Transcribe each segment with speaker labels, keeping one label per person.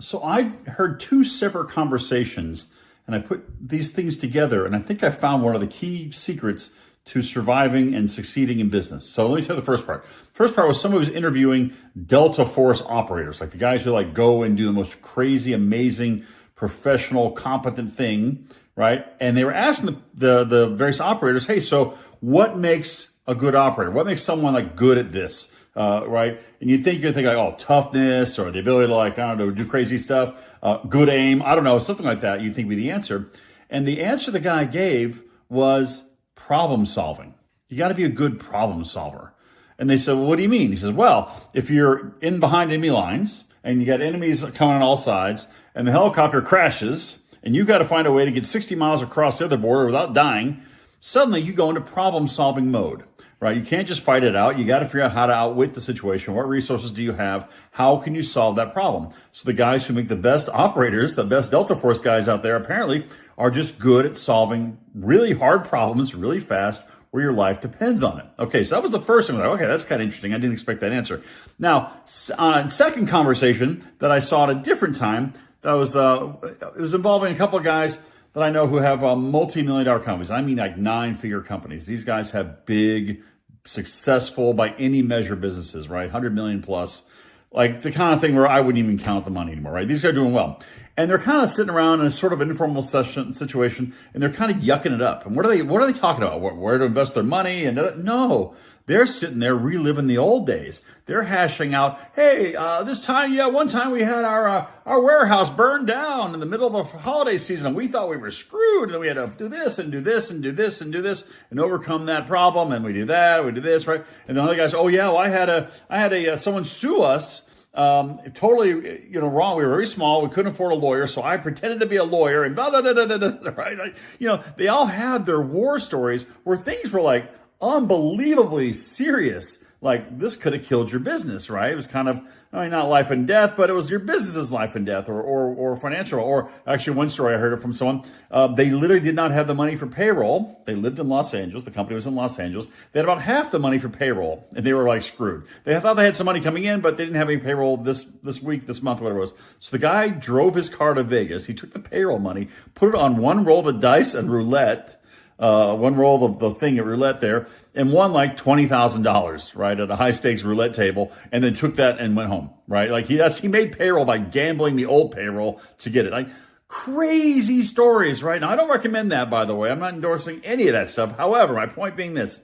Speaker 1: So I heard two separate conversations and I put these things together, and I think I found one of the key secrets to surviving and succeeding in business. So let me tell you the first part. First part was somebody was interviewing Delta Force operators, like the guys who like go and do the most crazy, amazing, professional, competent thing, right? And they were asking the various operators, hey, so what makes a good operator? What makes someone like good at this? Right? And you're thinking like, oh, toughness or the ability to like, I don't know, do crazy stuff, good aim, I don't know, something like that, you'd think would be the answer. And the answer the guy gave was problem solving. You got to be a good problem solver. And they said, well, what do you mean? He says, well, if you're in behind enemy lines and you got enemies coming on all sides and the helicopter crashes and you got to find a way to get 60 miles across the other border without dying, suddenly you go into problem solving mode. Right? You can't just fight it out. You got to figure out how to outwit the situation. What resources do you have? How can you solve that problem? So the guys who make the best operators, the best Delta Force guys out there apparently are just good at solving really hard problems really fast where your life depends on it. Okay, so that was the first thing. Okay, that's kind of interesting. I didn't expect that answer. Now, second conversation that I saw at a different time, that was it was involving a couple of guys that I know who have multi-million-dollar companies. I mean like 9-figure companies. These guys have big, successful by any measure businesses, right? 100 million plus, like the kind of thing where I wouldn't even count the money anymore, right? These guys are doing well. And they're kind of sitting around in a sort of informal situation and they're kind of yucking it up. And what are they talking about? Where to invest their money? And no, they're sitting there reliving the old days. They're hashing out, hey, one time we had our warehouse burned down in the middle of the holiday season and we thought we were screwed. And then we had to do this and do this and do this and do this and overcome that problem. And we do that, we do this, right? And the other guys, oh yeah, well, I had someone sue us. Totally, wrong. We were very small. We couldn't afford a lawyer. So I pretended to be a lawyer and blah, blah, blah, blah, blah, blah, right? They all had their war stories where things were like unbelievably serious. Like this could have killed your business, right? It was kind of, not life and death, but it was your business's life and death or financial. Or actually one story I heard it from someone. They literally did not have the money for payroll. They lived in Los Angeles. The company was in Los Angeles. They had about half the money for payroll and they were like screwed. They thought they had some money coming in, but they didn't have any payroll this week, this month, whatever it was. So the guy drove his car to Vegas. He took the payroll money, put it on one roll of the dice and roulette, one roll of the thing at roulette there, and won like $20,000, right, at a high stakes roulette table, and then took that and went home, right? Like he made payroll by gambling the old payroll to get it. Like crazy stories, right? Now I don't recommend that, by the way. I'm not endorsing any of that stuff. However, my point being this,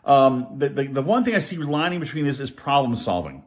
Speaker 1: the one thing I see lining between this is problem solving.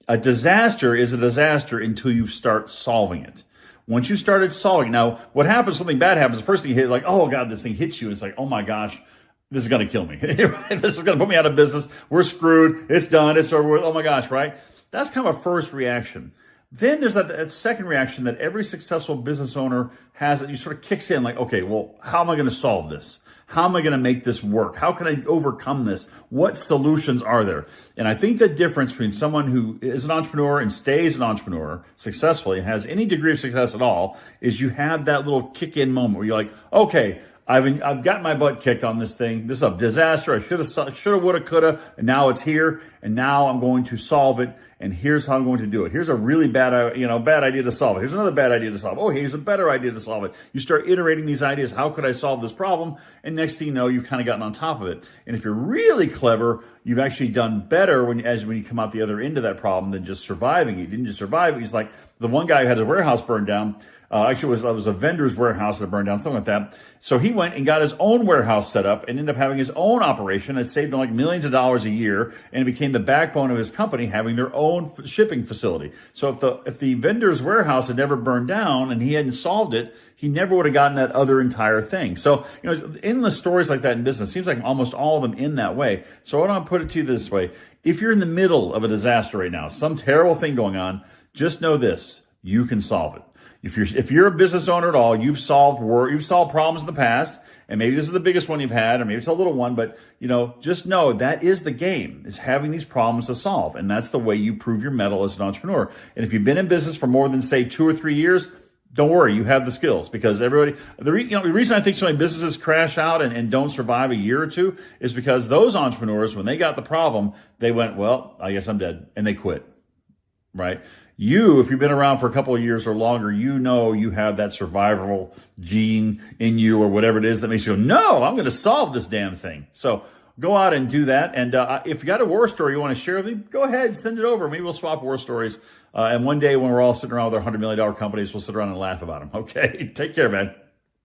Speaker 1: A disaster is a disaster until you start solving it. Once you started solving, now what happens, something bad happens, the first thing you hit, like, oh God, this thing hits you. It's like, oh my gosh, this is going to kill me. This is going to put me out of business. We're screwed. It's done. It's over with. Oh my gosh, right? That's kind of a first reaction. Then there's that second reaction that every successful business owner has that you sort of kicks in like, okay, well, how am I going to solve this? How am I going to make this work? How can I overcome this? What solutions are there? And I think the difference between someone who is an entrepreneur and stays an entrepreneur successfully and has any degree of success at all is you have that little kick-in moment where you're like, okay, I've got my butt kicked on this thing. This is a disaster. I should have, would have, could have, and now it's here. And now I'm going to solve it. And here's how I'm going to do it. Here's a really bad idea to solve it. Here's another bad idea to solve it. Oh, here's a better idea to solve it. You start iterating these ideas. How could I solve this problem? And next thing you know, you've kind of gotten on top of it. And if you're really clever, you've actually done better when you come out the other end of that problem than just surviving it. You didn't just survive it. He's like the one guy who had his warehouse burned down. Actually, it was a vendor's warehouse that burned down, something like that. So he went and got his own warehouse set up and ended up having his own operation. It saved him like millions of dollars a year, and it became the backbone of his company, having their own shipping facility. So if the vendor's warehouse had never burned down and he hadn't solved it, he never would have gotten that other entire thing. So, endless stories like that in business. Seems like almost all of them in that way. So I want to put it to you this way. If you're in the middle of a disaster right now, some terrible thing going on, just know this: you can solve it. If you're a business owner at all, you've solved problems in the past, and maybe this is the biggest one you've had, or maybe it's a little one, but just know that is the game, is having these problems to solve. And that's the way you prove your mettle as an entrepreneur. And if you've been in business for more than, say, 2 or 3 years, don't worry, you have the skills, because the reason I think so many businesses crash out and don't survive a year or two is because those entrepreneurs, when they got the problem, they went, well, I guess I'm dead, and they quit. Right? You, if you've been around for a couple of years or longer, you know you have that survival gene in you or whatever it is that makes you go, no, I'm going to solve this damn thing. So go out and do that. And if you got a war story you want to share with me, go ahead, send it over. Maybe we'll swap war stories. And one day when we're all sitting around with our $100 million companies, we'll sit around and laugh about them. Okay, take care, man.